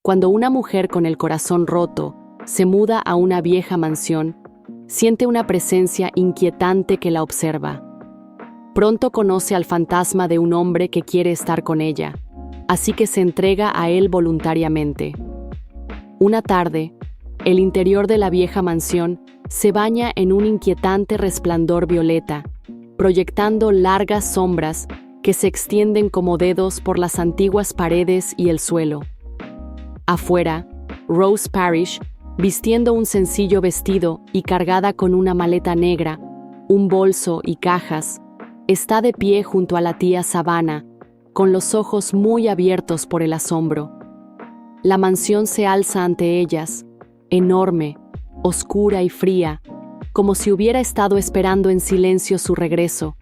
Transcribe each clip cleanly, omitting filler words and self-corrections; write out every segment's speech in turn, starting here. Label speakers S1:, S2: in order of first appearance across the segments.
S1: Cuando una mujer con el corazón roto se muda a una vieja mansión, siente una presencia inquietante que la observa. Pronto conoce al fantasma de un hombre que quiere estar con ella, así que se entrega a él voluntariamente. Una tarde, el interior de la vieja mansión se baña en un inquietante resplandor violeta, proyectando largas sombras que se extienden como dedos por las antiguas paredes y el suelo. Afuera, Rose Parrish, vistiendo un sencillo vestido y cargada con una maleta negra, un bolso y cajas, está de pie junto a la tía Savannah, con los ojos muy abiertos por el asombro. La mansión se alza ante ellas, enorme, oscura y fría, como si hubiera estado esperando en silencio su regreso.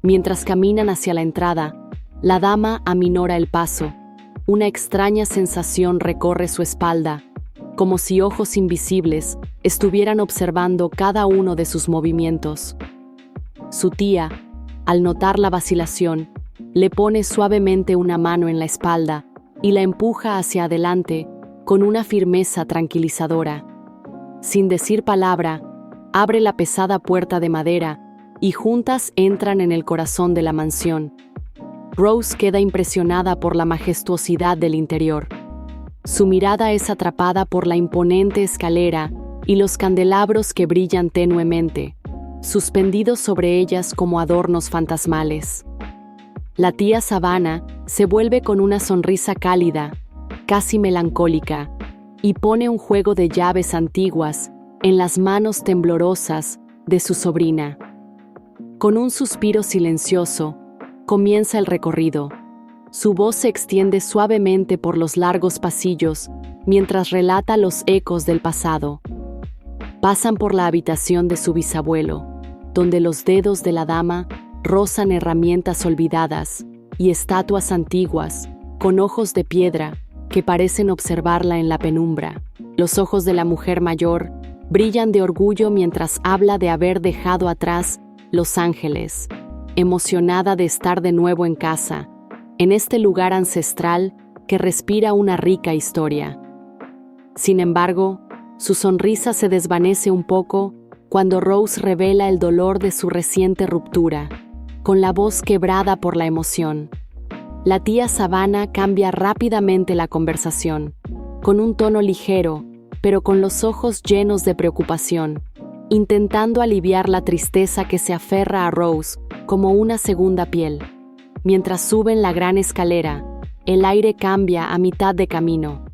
S1: Mientras caminan hacia la entrada, la dama aminora el paso. Una extraña sensación recorre su espalda, como si ojos invisibles estuvieran observando cada uno de sus movimientos. Su tía, al notar la vacilación, le pone suavemente una mano en la espalda y la empuja hacia adelante con una firmeza tranquilizadora. Sin decir palabra, abre la pesada puerta de madera y juntas entran en el corazón de la mansión. Rose queda impresionada por la majestuosidad del interior. Su mirada es atrapada por la imponente escalera y los candelabros que brillan tenuemente, suspendidos sobre ellas como adornos fantasmales. La tía Savannah se vuelve con una sonrisa cálida, casi melancólica, y pone un juego de llaves antiguas en las manos temblorosas de su sobrina. Con un suspiro silencioso, comienza el recorrido. Su voz se extiende suavemente por los largos pasillos mientras relata los ecos del pasado. Pasan por la habitación de su bisabuelo, donde los dedos de la dama rozan herramientas olvidadas y estatuas antiguas, con ojos de piedra, que parecen observarla en la penumbra. Los ojos de la mujer mayor brillan de orgullo mientras habla de haber dejado atrás Los Ángeles, emocionada de estar de nuevo en casa, en este lugar ancestral que respira una rica historia. Sin embargo, su sonrisa se desvanece un poco cuando Rose revela el dolor de su reciente ruptura, con la voz quebrada por la emoción. La tía Savannah cambia rápidamente la conversación, con un tono ligero, pero con los ojos llenos de preocupación, intentando aliviar la tristeza que se aferra a Rose como una segunda piel. Mientras suben la gran escalera, el aire cambia a mitad de camino.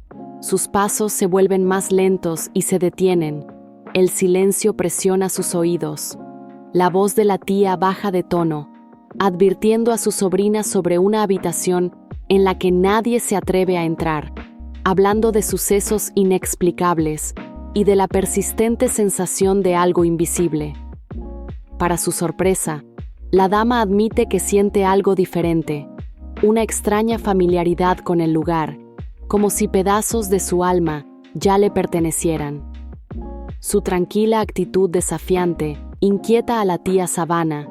S1: Sus pasos se vuelven más lentos y se detienen. El silencio presiona sus oídos. La voz de la tía baja de tono, advirtiendo a su sobrina sobre una habitación en la que nadie se atreve a entrar, hablando de sucesos inexplicables y de la persistente sensación de algo invisible. Para su sorpresa, la dama admite que siente algo diferente, una extraña familiaridad con el lugar, como si pedazos de su alma ya le pertenecieran. Su tranquila actitud desafiante inquieta a la tía Savannah,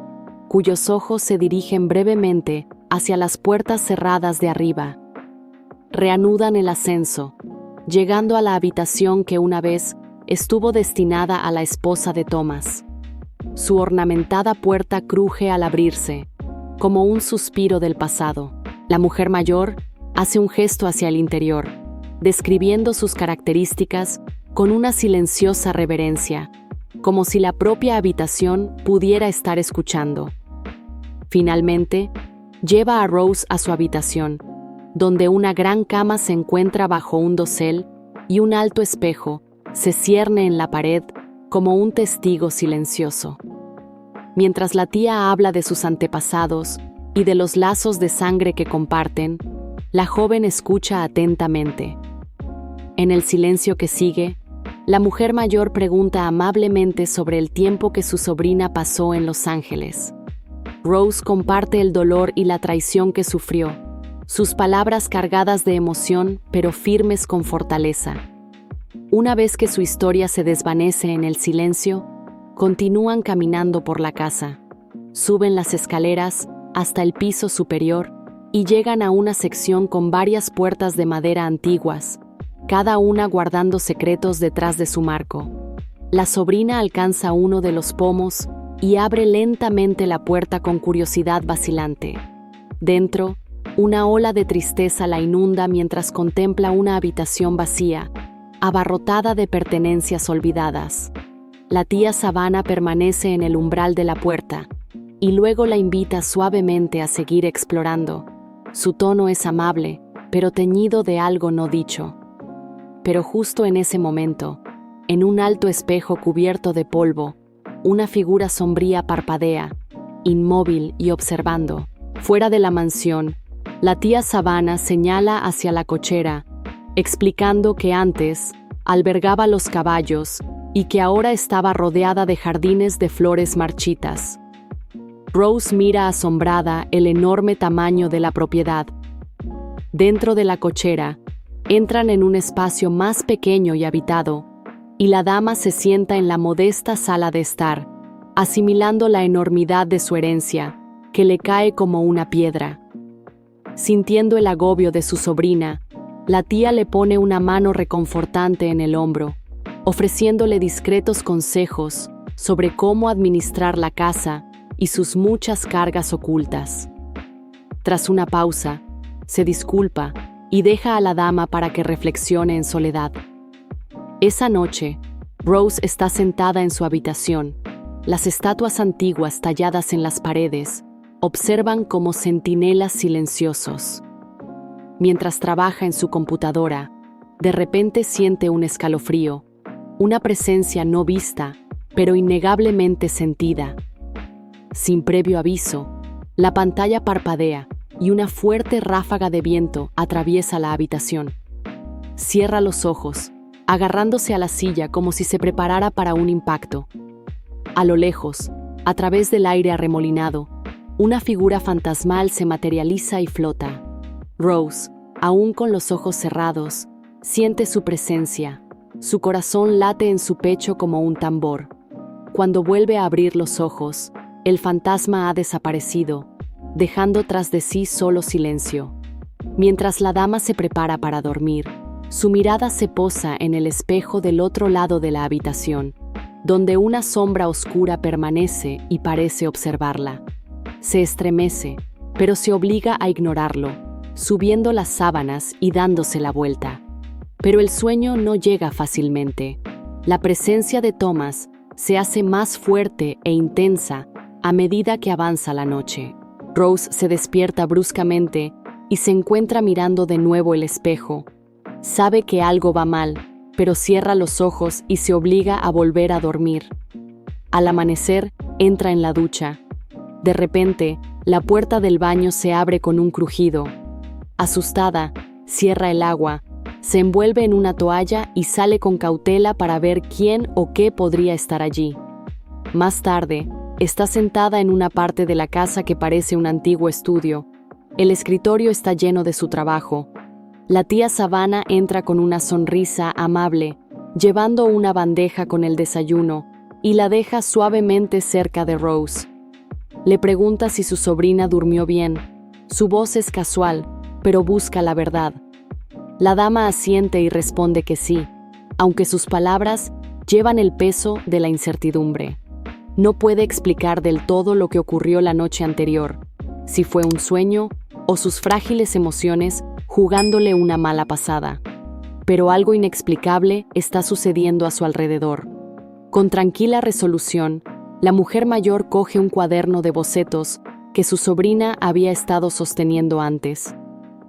S1: cuyos ojos se dirigen brevemente hacia las puertas cerradas de arriba. Reanudan el ascenso, llegando a la habitación que una vez estuvo destinada a la esposa de Thomas. Su ornamentada puerta cruje al abrirse, como un suspiro del pasado. La mujer mayor hace un gesto hacia el interior, describiendo sus características con una silenciosa reverencia, como si la propia habitación pudiera estar escuchando. Finalmente, lleva a Rose a su habitación, donde una gran cama se encuentra bajo un dosel y un alto espejo se cierne en la pared como un testigo silencioso. Mientras la tía habla de sus antepasados y de los lazos de sangre que comparten, la joven escucha atentamente. En el silencio que sigue, la mujer mayor pregunta amablemente sobre el tiempo que su sobrina pasó en Los Ángeles. Rose comparte el dolor y la traición que sufrió, sus palabras cargadas de emoción pero firmes con fortaleza. Una vez que su historia se desvanece en el silencio, continúan caminando por la casa. Suben las escaleras hasta el piso superior y llegan a una sección con varias puertas de madera antiguas, cada una guardando secretos detrás de su marco. La sobrina alcanza uno de los pomos y abre lentamente la puerta con curiosidad vacilante. Dentro, una ola de tristeza la inunda mientras contempla una habitación vacía, abarrotada de pertenencias olvidadas. La tía Savannah permanece en el umbral de la puerta y luego la invita suavemente a seguir explorando. Su tono es amable, pero teñido de algo no dicho. Pero justo en ese momento, en un alto espejo cubierto de polvo, una figura sombría parpadea, inmóvil y observando. Fuera de la mansión, la tía Savannah señala hacia la cochera, explicando que antes albergaba los caballos y que ahora estaba rodeada de jardines de flores marchitas. Rose mira asombrada el enorme tamaño de la propiedad. Dentro de la cochera, entran en un espacio más pequeño y habitado, y la dama se sienta en la modesta sala de estar, asimilando la enormidad de su herencia, que le cae como una piedra. Sintiendo el agobio de su sobrina, la tía le pone una mano reconfortante en el hombro, ofreciéndole discretos consejos sobre cómo administrar la casa y sus muchas cargas ocultas. Tras una pausa, se disculpa y deja a la dama para que reflexione en soledad. Esa noche, Rose está sentada en su habitación. Las estatuas antiguas talladas en las paredes observan como centinelas silenciosos. Mientras trabaja en su computadora, de repente siente un escalofrío, una presencia no vista, pero innegablemente sentida. Sin previo aviso, la pantalla parpadea y una fuerte ráfaga de viento atraviesa la habitación. Cierra los ojos, agarrándose a la silla como si se preparara para un impacto. A lo lejos, a través del aire arremolinado, una figura fantasmal se materializa y flota. Rose, aún con los ojos cerrados, siente su presencia. Su corazón late en su pecho como un tambor. Cuando vuelve a abrir los ojos, el fantasma ha desaparecido, dejando tras de sí solo silencio. Mientras la dama se prepara para dormir, su mirada se posa en el espejo del otro lado de la habitación, donde una sombra oscura permanece y parece observarla. Se estremece, pero se obliga a ignorarlo, subiendo las sábanas y dándose la vuelta. Pero el sueño no llega fácilmente. La presencia de Thomas se hace más fuerte e intensa a medida que avanza la noche. Rose se despierta bruscamente y se encuentra mirando de nuevo el espejo. Sabe que algo va mal, pero cierra los ojos y se obliga a volver a dormir. Al amanecer, entra en la ducha. De repente, la puerta del baño se abre con un crujido. Asustada, cierra el agua, se envuelve en una toalla y sale con cautela para ver quién o qué podría estar allí. Más tarde, está sentada en una parte de la casa que parece un antiguo estudio. El escritorio está lleno de su trabajo. La tía Savannah entra con una sonrisa amable, llevando una bandeja con el desayuno, y la deja suavemente cerca de Rose. Le pregunta si su sobrina durmió bien. Su voz es casual, pero busca la verdad. La dama asiente y responde que sí, aunque sus palabras llevan el peso de la incertidumbre. No puede explicar del todo lo que ocurrió la noche anterior, si fue un sueño o sus frágiles emociones jugándole una mala pasada. Pero algo inexplicable está sucediendo a su alrededor. Con tranquila resolución, la mujer mayor coge un cuaderno de bocetos que su sobrina había estado sosteniendo antes.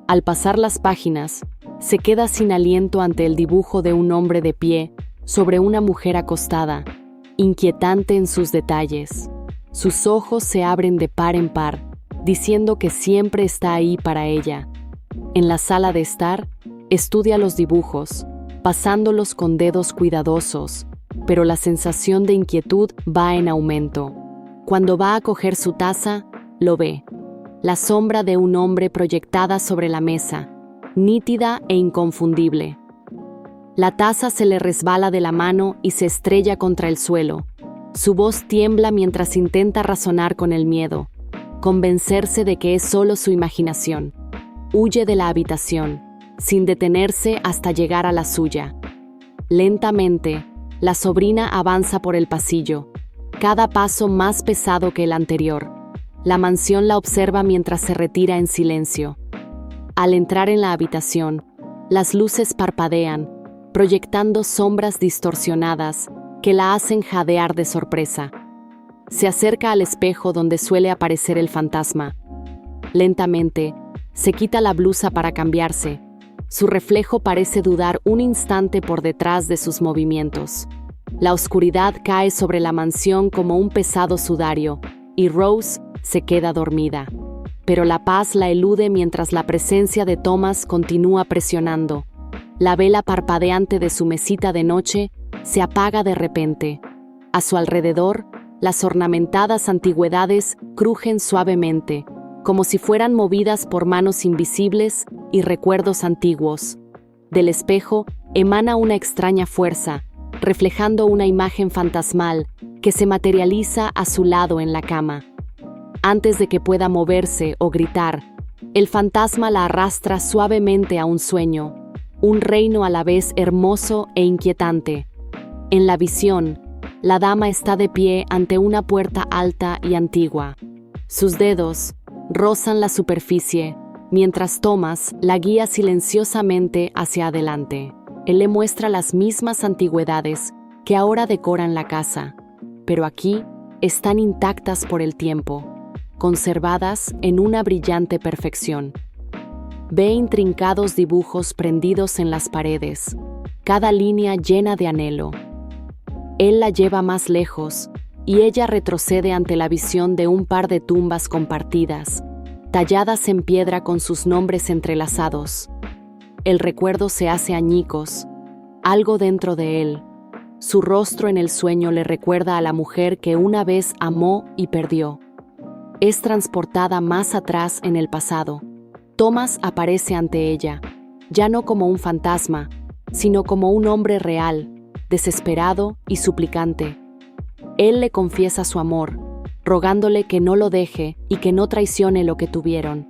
S1: Al pasar las páginas, se queda sin aliento ante el dibujo de un hombre de pie sobre una mujer acostada, inquietante en sus detalles. Sus ojos se abren de par en par, diciendo que siempre está ahí para ella. En la sala de estar, estudia los dibujos, pasándolos con dedos cuidadosos, pero la sensación de inquietud va en aumento. Cuando va a coger su taza, lo ve. La sombra de un hombre proyectada sobre la mesa, nítida e inconfundible. La taza se le resbala de la mano y se estrella contra el suelo. Su voz tiembla mientras intenta razonar con el miedo, convencerse de que es solo su imaginación. huye de la habitación, sin detenerse hasta llegar a la suya. Lentamente, la sobrina avanza por el pasillo, cada paso más pesado que el anterior. La mansión la observa mientras se retira en silencio. Al entrar en la habitación, las luces parpadean, proyectando sombras distorsionadas que la hacen jadear de sorpresa. Se acerca al espejo donde suele aparecer el fantasma. Lentamente, se quita la blusa para cambiarse. Su reflejo parece dudar un instante por detrás de sus movimientos. La oscuridad cae sobre la mansión como un pesado sudario, y Rose se queda dormida. Pero la paz la elude mientras la presencia de Thomas continúa presionando. La vela parpadeante de su mesita de noche se apaga de repente. A su alrededor, las ornamentadas antigüedades crujen suavemente, como si fueran movidas por manos invisibles y recuerdos antiguos. Del espejo emana una extraña fuerza, reflejando una imagen fantasmal que se materializa a su lado en la cama. Antes de que pueda moverse o gritar, el fantasma la arrastra suavemente a un sueño, un reino a la vez hermoso e inquietante. En la visión, la dama está de pie ante una puerta alta y antigua. Sus dedos rozan la superficie, mientras Thomas la guía silenciosamente hacia adelante. Él le muestra las mismas antigüedades que ahora decoran la casa, pero aquí están intactas por el tiempo, conservadas en una brillante perfección. Ve intrincados dibujos prendidos en las paredes, cada línea llena de anhelo. Él la lleva más lejos, y ella retrocede ante la visión de un par de tumbas compartidas, talladas en piedra con sus nombres entrelazados. El recuerdo se hace añicos, algo dentro de él. Su rostro en el sueño le recuerda a la mujer que una vez amó y perdió. Es transportada más atrás en el pasado. Thomas aparece ante ella, ya no como un fantasma, sino como un hombre real, desesperado y suplicante. Él le confiesa su amor, rogándole que no lo deje y que no traicione lo que tuvieron.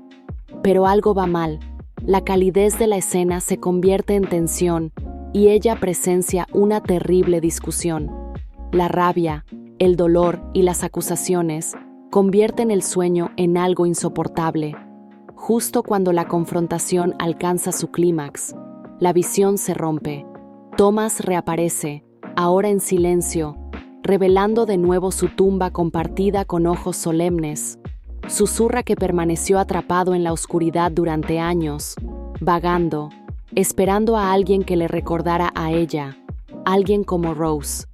S1: Pero algo va mal. La calidez de la escena se convierte en tensión y ella presencia una terrible discusión. La rabia, el dolor y las acusaciones convierten el sueño en algo insoportable. Justo cuando la confrontación alcanza su clímax, la visión se rompe. Thomas reaparece, ahora en silencio, revelando de nuevo su tumba compartida con ojos solemnes. Susurra que permaneció atrapado en la oscuridad durante años, vagando, esperando a alguien que le recordara a ella, alguien como Rose.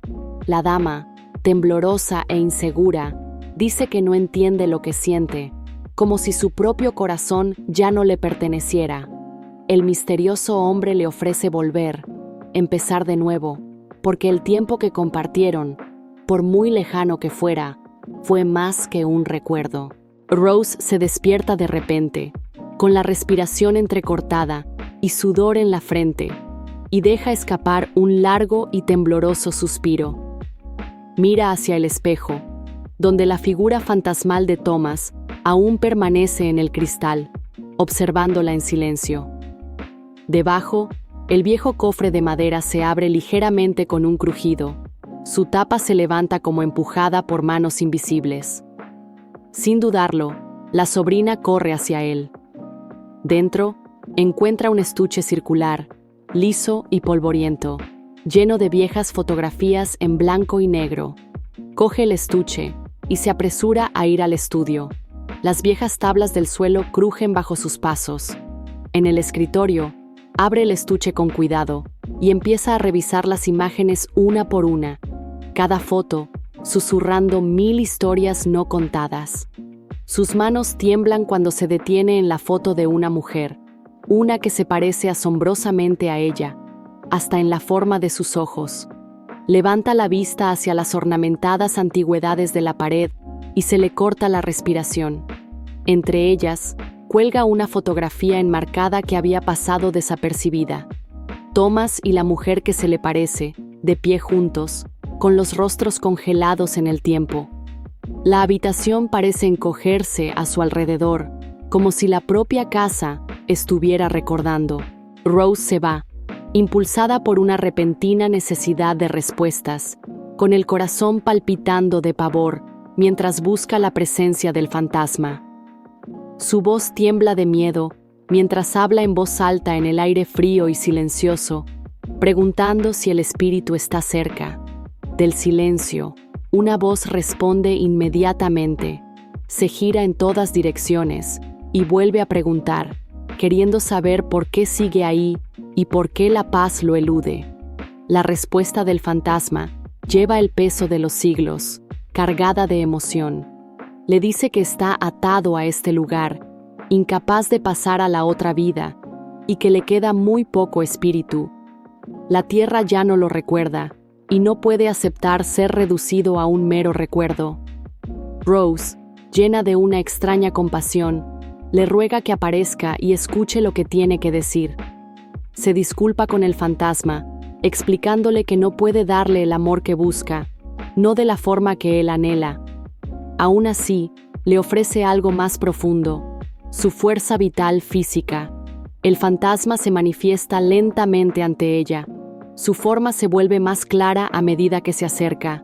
S1: La dama, temblorosa e insegura, dice que no entiende lo que siente, como si su propio corazón ya no le perteneciera. El misterioso hombre le ofrece volver, empezar de nuevo, porque el tiempo que compartieron, por muy lejano que fuera, fue más que un recuerdo. Rose se despierta de repente, con la respiración entrecortada y sudor en la frente, y deja escapar un largo y tembloroso suspiro. Mira hacia el espejo, donde la figura fantasmal de Thomas aún permanece en el cristal, observándola en silencio. Debajo, el viejo cofre de madera se abre ligeramente con un crujido. Su tapa se levanta como empujada por manos invisibles. Sin dudarlo, la sobrina corre hacia él. Dentro, encuentra un estuche circular, liso y polvoriento, lleno de viejas fotografías en blanco y negro. Coge el estuche y se apresura a ir al estudio. Las viejas tablas del suelo crujen bajo sus pasos. En el escritorio, abre el estuche con cuidado y empieza a revisar las imágenes una por una, cada foto susurrando 1000 historias no contadas. Sus manos tiemblan cuando se detiene en la foto de una mujer, una que se parece asombrosamente a ella, hasta en la forma de sus ojos. Levanta la vista hacia las ornamentadas antigüedades de la pared y se le corta la respiración. Entre ellas, cuelga una fotografía enmarcada que había pasado desapercibida. Thomas y la mujer que se le parece, de pie juntos, con los rostros congelados en el tiempo. La habitación parece encogerse a su alrededor, como si la propia casa estuviera recordando. Rose se va, impulsada por una repentina necesidad de respuestas, con el corazón palpitando de pavor mientras busca la presencia del fantasma. Su voz tiembla de miedo mientras habla en voz alta en el aire frío y silencioso, preguntando si el espíritu está cerca. Del silencio, una voz responde inmediatamente, se gira en todas direcciones y vuelve a preguntar, queriendo saber por qué sigue ahí y por qué la paz lo elude. La respuesta del fantasma lleva el peso de los siglos, cargada de emoción. Le dice que está atado a este lugar, incapaz de pasar a la otra vida, y que le queda muy poco espíritu. La tierra ya no lo recuerda, y no puede aceptar ser reducido a un mero recuerdo. Rose, llena de una extraña compasión, le ruega que aparezca y escuche lo que tiene que decir. Se disculpa con el fantasma, explicándole que no puede darle el amor que busca, no de la forma que él anhela. Aún así, le ofrece algo más profundo, su fuerza vital física. El fantasma se manifiesta lentamente ante ella. Su forma se vuelve más clara a medida que se acerca.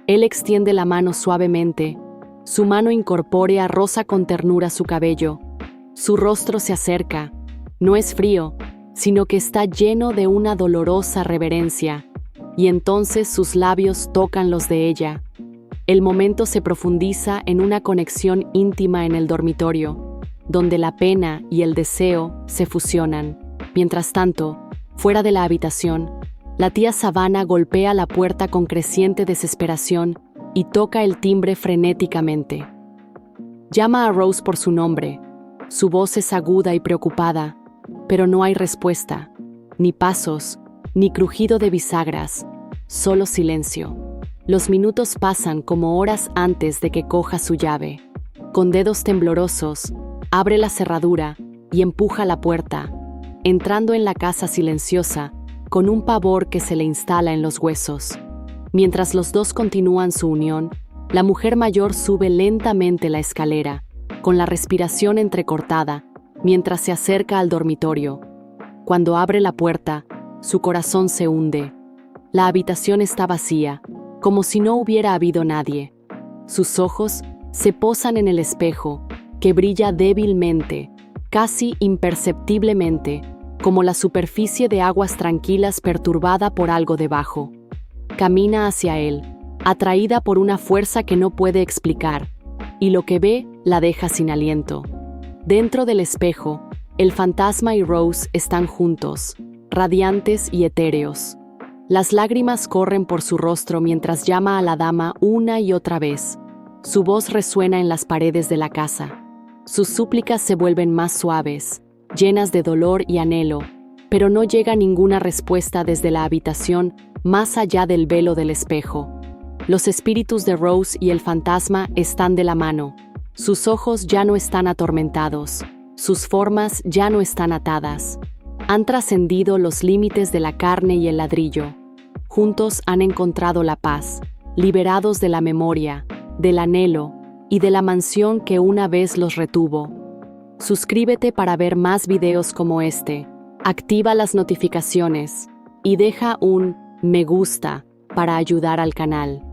S1: Él extiende la mano suavemente. Su mano incorpórea roza con ternura su cabello. Su rostro se acerca. No es frío, sino que está lleno de una dolorosa reverencia. Y entonces sus labios tocan los de ella. El momento se profundiza en una conexión íntima en el dormitorio, donde la pena y el deseo se fusionan. Mientras tanto, fuera de la habitación, la tía Savannah golpea la puerta con creciente desesperación y toca el timbre frenéticamente. Llama a Rose por su nombre. Su voz es aguda y preocupada, pero no hay respuesta, ni pasos, ni crujido de bisagras, solo silencio. Los minutos pasan como horas antes de que coja su llave. Con dedos temblorosos, abre la cerradura y empuja la puerta, entrando en la casa silenciosa, con un pavor que se le instala en los huesos. Mientras los dos continúan su unión, la mujer mayor sube lentamente la escalera, con la respiración entrecortada, mientras se acerca al dormitorio. Cuando abre la puerta, su corazón se hunde. La habitación está vacía, como si no hubiera habido nadie. Sus ojos se posan en el espejo, que brilla débilmente, casi imperceptiblemente, como la superficie de aguas tranquilas perturbada por algo debajo. Camina hacia él, atraída por una fuerza que no puede explicar, y lo que ve la deja sin aliento. Dentro del espejo, el fantasma y Rose están juntos, radiantes y etéreos. Las lágrimas corren por su rostro mientras llama a la dama una y otra vez. Su voz resuena en las paredes de la casa. Sus súplicas se vuelven más suaves, llenas de dolor y anhelo, pero no llega ninguna respuesta desde la habitación más allá del velo del espejo. Los espíritus de Rose y el fantasma están de la mano. Sus ojos ya no están atormentados, sus formas ya no están atadas. Han trascendido los límites de la carne y el ladrillo. Juntos han encontrado la paz, liberados de la memoria, del anhelo y de la mansión que una vez los retuvo. Suscríbete para ver más videos como este, activa las notificaciones y deja un me gusta para ayudar al canal.